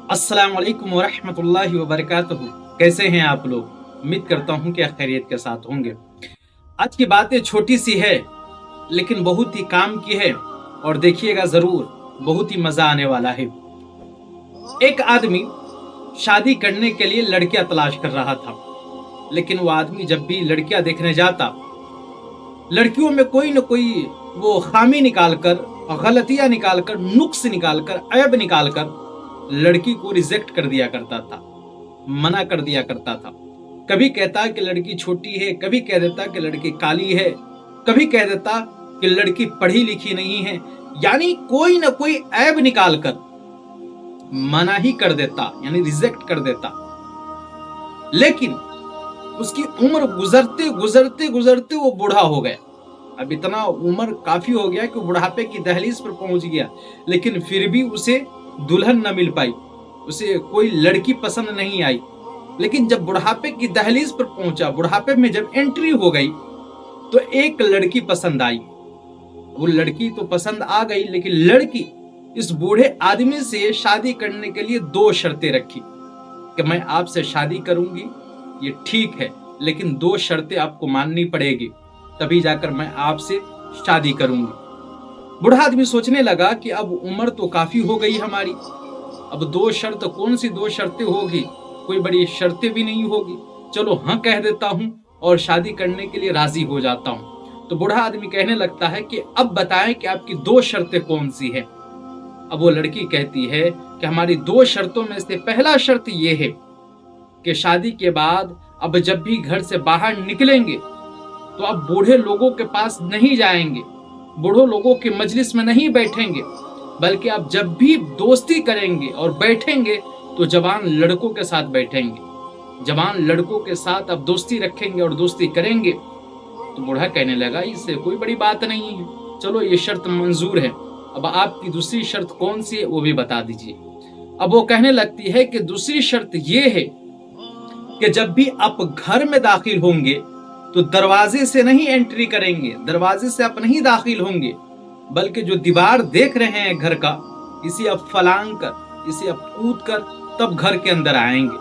अस्सलाम वालेकुम वरहमतुल्लाहि वबरकातुहू। कैसे हैं आप लोग? उम्मीद करता हूं कि खैरियत के साथ होंगे। आज की बातें छोटी सी है लेकिन बहुत ही काम की है और देखिएगा जरूर, बहुत ही मजा आने वाला है। एक आदमी शादी करने के लिए लड़कियां तलाश कर रहा था, लेकिन वो आदमी जब भी लड़कियां देखने जाता, लड़कियों में कोई न कोई वो खामी निकालकर, गलतियां निकालकर, नुक्स निकालकर, ऐब निकालकर लड़की को रिजेक्ट कर दिया करता था, मना कर दिया करता था। कभी कहता कि लड़की छोटी है, कभी कह देता कि लड़की काली है, कभी कह देता कि लड़की पढ़ी लिखी नहीं है, यानी कोई ना कोई ऐब निकालकर मना ही कर देता, यानी रिजेक्ट कर देता। लेकिन उसकी उम्र गुजरते गुजरते गुजरते वो बूढ़ा हो गया। अब इतना उम्र काफी हो गया कि बुढ़ापे की दहलीज पर पहुंच गया, लेकिन फिर भी उसे दुल्हन न मिल पाई, उसे कोई लड़की पसंद नहीं आई। लेकिन जब बुढ़ापे की दहलीज पर पहुंचा, बुढ़ापे में जब एंट्री हो गई, तो एक लड़की पसंद आई। वो लड़की तो पसंद आ गई, लेकिन लड़की इस बूढ़े आदमी से शादी करने के लिए दो शर्तें रखी कि मैं आपसे शादी करूंगी, ये ठीक है, लेकिन दो शर्तें आपको माननी पड़ेगी, तभी जाकर मैं आपसे शादी करूंगी। बूढ़ा आदमी सोचने लगा कि अब उम्र तो काफी हो गई हमारी, अब दो शर्त, कौन सी दो शर्तें होगी, कोई बड़ी शर्तें भी नहीं होगी, चलो हाँ कह देता हूं और शादी करने के लिए राजी हो जाता हूं। तो बूढ़ा आदमी कहने लगता है कि अब बताएं कि आपकी दो शर्तें कौन सी है। अब वो लड़की कहती है कि हमारी दो शर्तों में से पहला शर्त ये है कि शादी के बाद अब जब भी घर से बाहर निकलेंगे तो अब बूढ़े लोगों के पास नहीं जाएंगे, बूढ़ों लोगों के मजलिस में नहीं बैठेंगे, बल्कि आप जब भी दोस्ती करेंगे और बैठेंगे तो जवान लड़कों के साथ बैठेंगे, जवान लड़कों के साथ आप दोस्ती रखेंगे और दोस्ती करेंगे। तो बूढ़ा कहने लगा इससे कोई बड़ी बात नहीं है, चलो ये शर्त मंजूर है, अब आपकी दूसरी शर्त कौन सी है वो भी बता दीजिए। अब वो कहने लगती है कि दूसरी शर्त ये है कि जब भी आप घर में दाखिल होंगे तो दरवाजे से नहीं एंट्री करेंगे, दरवाजे से आप नहीं दाखिल होंगे, बल्कि जो दीवार देख रहे हैं घर का, इसे आप फलांग कर, इसे आप कूद कर तब घर के अंदर आएंगे।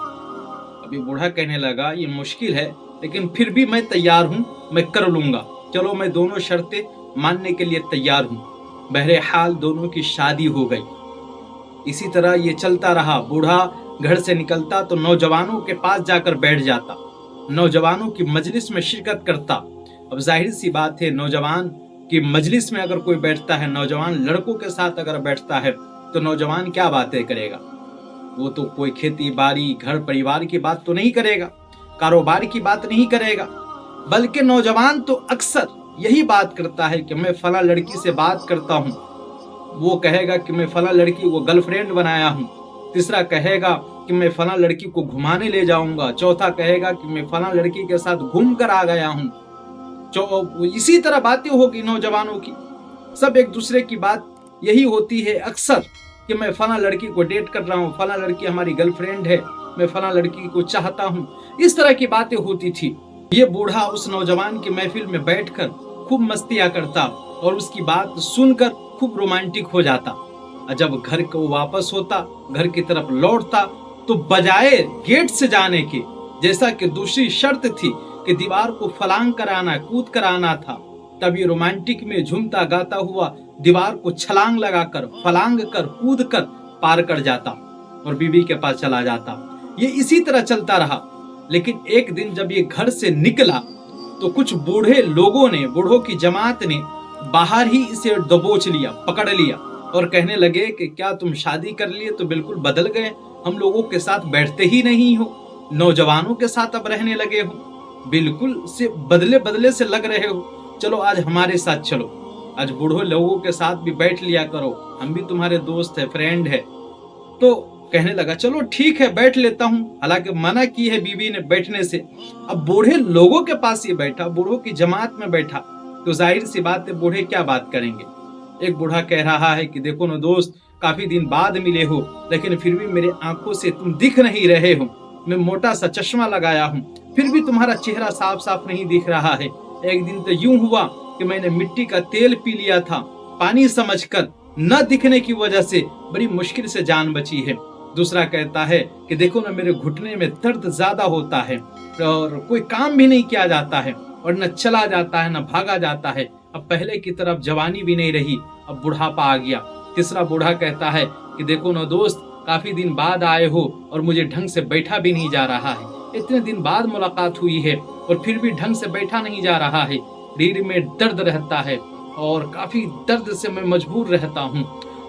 अभी बूढ़ा कहने लगा ये मुश्किल है, लेकिन फिर भी मैं तैयार हूं, मैं कर लूंगा, चलो मैं दोनों शर्तें मानने के लिए तैयार हूं। बहरहाल दोनों की शादी हो गई। इसी तरह ये चलता रहा। बूढ़ा घर से निकलता तो नौजवानों के पास जाकर बैठ जाता, नौजवानों की मजलिस में शिरकत करता। अब जाहिर सी बात है, नौजवान की मजलिस में अगर कोई बैठता है, नौजवान लड़कों के साथ अगर बैठता है, तो नौजवान क्या बातें करेगा? वो तो कोई खेती बाड़ी, घर परिवार की बात तो नहीं करेगा, कारोबार की बात नहीं करेगा, बल्कि नौजवान तो अक्सर यही बात करता है कि मैं फला लड़की से बात करता हूँ, वो कहेगा कि मैं फला लड़की को गर्लफ्रेंड बनाया हूँ, तीसरा कहेगा कि मैं फला लड़की को घुमाने ले जाऊंगा, चौथा कहेगा कि मैं फला लड़की के साथ घूम कर आ गया हूँ। इसी तरह बातें होगी नौजवानों की, सब एक दूसरे की बात यही होती है अक्सर कि मैं फला लड़की को डेट कर रहा हूँ, फला लड़की हमारी गर्लफ्रेंड है, मैं फला लड़की को चाहता हूँ, इस तरह की बातें होती थी। ये बूढ़ा उस नौजवान की महफिल में बैठकर खूब मस्तियां करता और उसकी बात सुनकर खूब रोमांटिक हो जाता। जब घर को वापस होता, घर की तरफ लौटता, तो बजाय गेट से जाने के, जैसा कि दूसरी शर्त थी कि दीवार को फलांग कराना, कूद कर आना था, तब ये रोमांटिक में झूमता गाता हुआ दीवार को छलांग लगाकर, फलांग कर, कूद कर पार कर जाता और बीबी के पास चला जाता। ये इसी तरह चलता रहा। लेकिन एक दिन जब ये घर से निकला तो कुछ बूढ़े लोगों ने, बूढ़ों की जमात ने बाहर ही इसे दबोच लिया, पकड़ लिया और कहने लगे कि क्या तुम शादी कर लिए तो बिल्कुल बदल गए, हम लोगों के साथ बैठते ही नहीं हो, नौजवानों के साथ अब रहने लगे हो, बिल्कुल से बदले बदले से लग रहे हो, चलो आज हमारे साथ चलो, आज बूढ़ों लोगों के साथ भी बैठ लिया करो, हम भी तुम्हारे दोस्त है, फ्रेंड है। तो कहने लगा चलो ठीक है बैठ लेता हूँ, हालांकि मना की है बीवी ने बैठने से। अब बूढ़े लोगों के पास ये बैठा, बूढ़ों की जमात में बैठा, तो जाहिर सी बात है बूढ़े क्या बात करेंगे। एक बूढ़ा कह रहा है कि देखो ना दोस्त, काफी दिन बाद मिले हो, लेकिन फिर भी मेरे आंखों से तुम दिख नहीं रहे हो, मैं मोटा सा चश्मा लगाया हूँ, फिर भी तुम्हारा चेहरा साफ साफ नहीं दिख रहा है। एक दिन तो यूं हुआ कि मैंने मिट्टी का तेल पी लिया था, पानी समझकर, न दिखने की वजह से बड़ी मुश्किल से जान बची है। दूसरा कहता है कि देखो ना मेरे घुटने में दर्द ज्यादा होता है और कोई काम भी नहीं किया जाता है और न चला जाता है न भागा जाता है। अब पहले की तरफ जवानी भी नहीं रही, अब बुढ़ापा आ गया। तीसरा बूढ़ा कहता है कि देखो ना दोस्त, काफी दिन बाद आए हो और मुझे ढंग से बैठा भी नहीं जा रहा है। इतने दिन बाद मुलाकात हुई है और फिर भी ढंग से बैठा नहीं जा रहा है। रीढ़ में दर्द रहता है और काफी दर्द से मैं मजबूर रहता हूँ।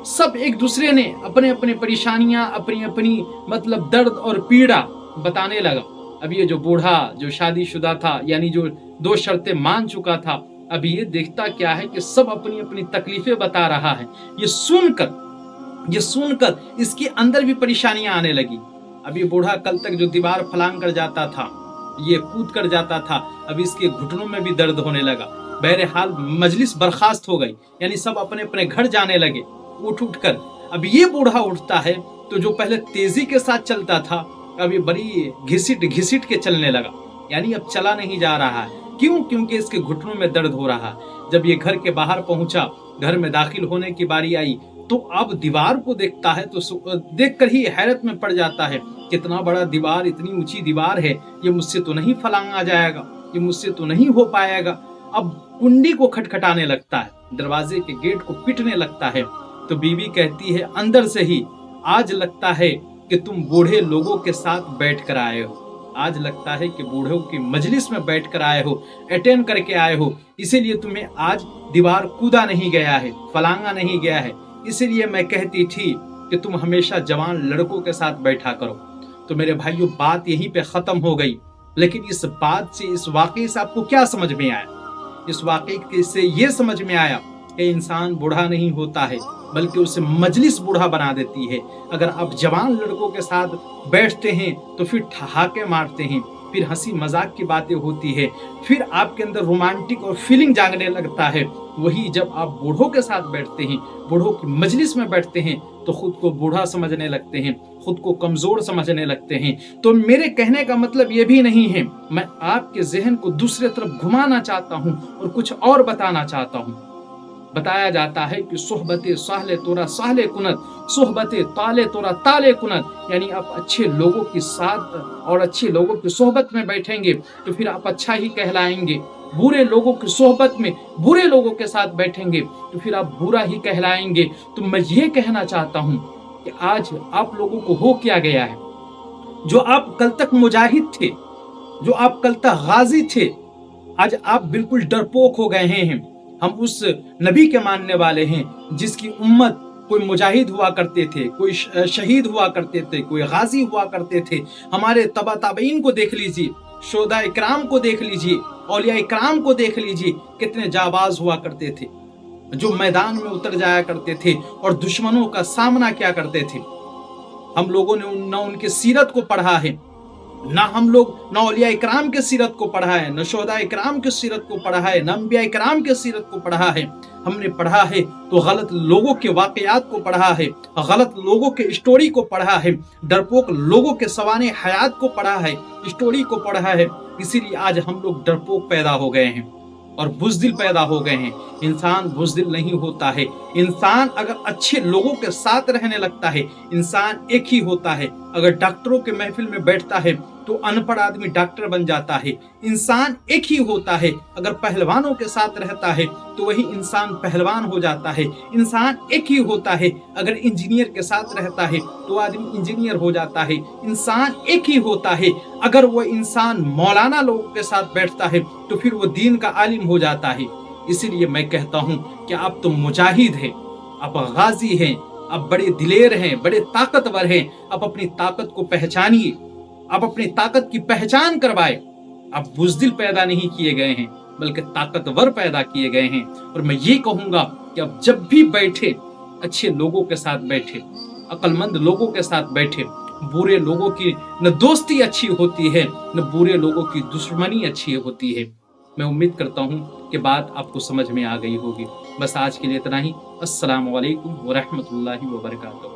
सब एक दूसरे ने अपने अपने परेशानियां, अपनी अपनी मतलब दर्द और पीड़ा बताने लगा। अब ये जो बूढ़ा जो शादीशुदा था, यानी जो 2 शर्तें मान चुका था, अब ये देखता क्या है कि सब अपनी अपनी तकलीफें बता रहा है। ये सुनकर इसके अंदर भी परेशानियां आने लगी। अब ये बूढ़ा कल तक जो दीवार फलांग कर जाता था, ये कूद कर जाता था, अब इसके घुटनों में भी दर्द होने लगा। बहरहाल मजलिस बर्खास्त हो गई, यानी सब अपने अपने घर जाने लगे उठ कर। अब ये बूढ़ा उठता है तो जो पहले तेजी के साथ चलता था, अब ये बड़ी घिसिट के चलने लगा, यानी अब चला नहीं जा रहा है। क्यों? क्योंकि इसके घुटनों में दर्द हो रहा है। जब ये घर के बाहर पहुंचा, घर में दाखिल होने की बारी आई, तो अब दीवार को देखता है तो देखकर ही हैरत में पड़ जाता है। कितना बड़ा दीवार, इतनी ऊंची दीवार है, ये मुझसे तो नहीं फलांगा जाएगा, ये मुझसे तो नहीं हो पाएगा। अब कुंडी को खटखटाने लगता है, दरवाजे के गेट को पीटने लगता है। तो बीवी कहती है अंदर से ही, आज लगता है कि तुम बूढ़े लोगों के साथ बैठ कर आए हो, आज लगता है कि बूढ़ों की मजलिस में बैठ कर आए हो, अटेंड करके आए हो, इसीलिए तुम्हें आज दीवार कूदा नहीं गया है, फलांगा नहीं गया है। इसीलिए मैं कहती थी कि तुम हमेशा जवान लड़कों के साथ बैठा करो। तो मेरे भाइयों, बात यहीं पे खत्म हो गई। लेकिन इस बात से, इस वाकई से आपको क्या समझ में आया? इस वाकई से ये समझ में आया कि इंसान बूढ़ा नहीं होता है, बल्कि उसे मजलिस बूढ़ा बना देती है। अगर आप जवान लड़कों के साथ बैठते हैं तो फिर ठहाके मारते हैं, फिर हंसी मजाक की बातें होती है, फिर आपके अंदर रोमांटिक और फीलिंग जागने लगता है। वही जब आप बूढ़ों के साथ बैठते हैं, बूढ़ों की मजलिस में बैठते हैं, तो खुद को बूढ़ा समझने लगते हैं, खुद को कमजोर समझने लगते हैं। तो मेरे कहने का मतलब ये भी नहीं है, मैं आपके जहन को दूसरे तरफ घुमाना चाहता हूँ और कुछ और बताना चाहता हूँ। बताया जाता है कि सोहबते साहले तोरा साहले कुनत, सोहबते ताले तोरा ताले कुनत, यानी आप अच्छे लोगों के साथ और अच्छे लोगों की सोहबत में बैठेंगे तो फिर आप अच्छा ही कहलाएंगे। बुरे लोगों की सोहबत में, बुरे लोगों के साथ बैठेंगे तो फिर आप बुरा ही कहलाएंगे। तो मैं ये कहना चाहता हूँ कि आज आप लोगों को हो क्या गया है? जो आप कल तक मुजाहिद थे, जो आप कल तक गाजी थे, आज आप बिल्कुल डरपोक हो गए हैं। हम उस नबी के मानने वाले हैं जिसकी उम्मत कोई मुजाहिद हुआ करते थे, कोई शहीद हुआ करते थे, कोई गाजी हुआ करते थे। हमारे तबा ताबईन को देख लीजिए, शोदा इकराम को देख लीजिए, औलिया इकराम को देख लीजिए, कितने जाबाज हुआ करते थे, जो मैदान में उतर जाया करते थे और दुश्मनों का सामना किया करते थे। हम लोगों ने न उनकी सीरत को पढ़ा है, ना हम लोग न औलिया इकराम के सीरत को पढ़ा है, न शोहदा इकराम के सीरत को पढ़ा है, न अंबिया इकराम के सीरत को पढ़ा है। हमने पढ़ा है तो गलत लोगों के वाकयात को पढ़ा है, गलत लोगों के स्टोरी को पढ़ा है, डरपोक लोगों के सवाने हयात को पढ़ा है, स्टोरी को पढ़ा है। इसीलिए आज हम लोग डरपोक पैदा हो गए हैं और बुज़दिल पैदा हो गए हैं। इंसान बुज़दिल नहीं होता है। इंसान अगर अच्छे लोगों के साथ रहने लगता है, इंसान एक ही होता है। अगर डॉक्टरों के महफिल में बैठता है तो अनपढ़ आदमी डॉक्टर बन जाता है। इंसान एक ही होता है। अगर पहलवानों के साथ रहता है तो वही इंसान पहलवान हो जाता है। इंसान एक ही होता है। अगर इंजीनियर के साथ रहता है तो आदमी इंजीनियर हो जाता है। इंसान एक ही होता है। अगर वो इंसान मौलाना लोगों के साथ बैठता है तो फिर वो दीन का आलिम हो जाता है। इसीलिए मैं कहता हूँ कि आप तो मुजाहिद हैं, आप गाजी हैं, आप बड़े दिलेर हैं, बड़े ताकतवर हैं। आप अपनी ताकत को पहचानिए, आप अपनी ताकत की पहचान करवाए। आप बुज़दिल पैदा नहीं किए गए हैं बल्कि ताकतवर पैदा किए गए हैं। और मैं ये कहूंगा कि आप जब भी बैठे अच्छे लोगों के साथ बैठे, अक्लमंद लोगों के साथ बैठे। बुरे लोगों की न दोस्ती अच्छी होती है, न बुरे लोगों की दुश्मनी अच्छी होती है। मैं उम्मीद करता हूँ कि बात आपको समझ में आ गई होगी। बस आज के लिए इतना ही। अस्सलामु अलैकुम व रहमतुल्लाहि व बरकातहू।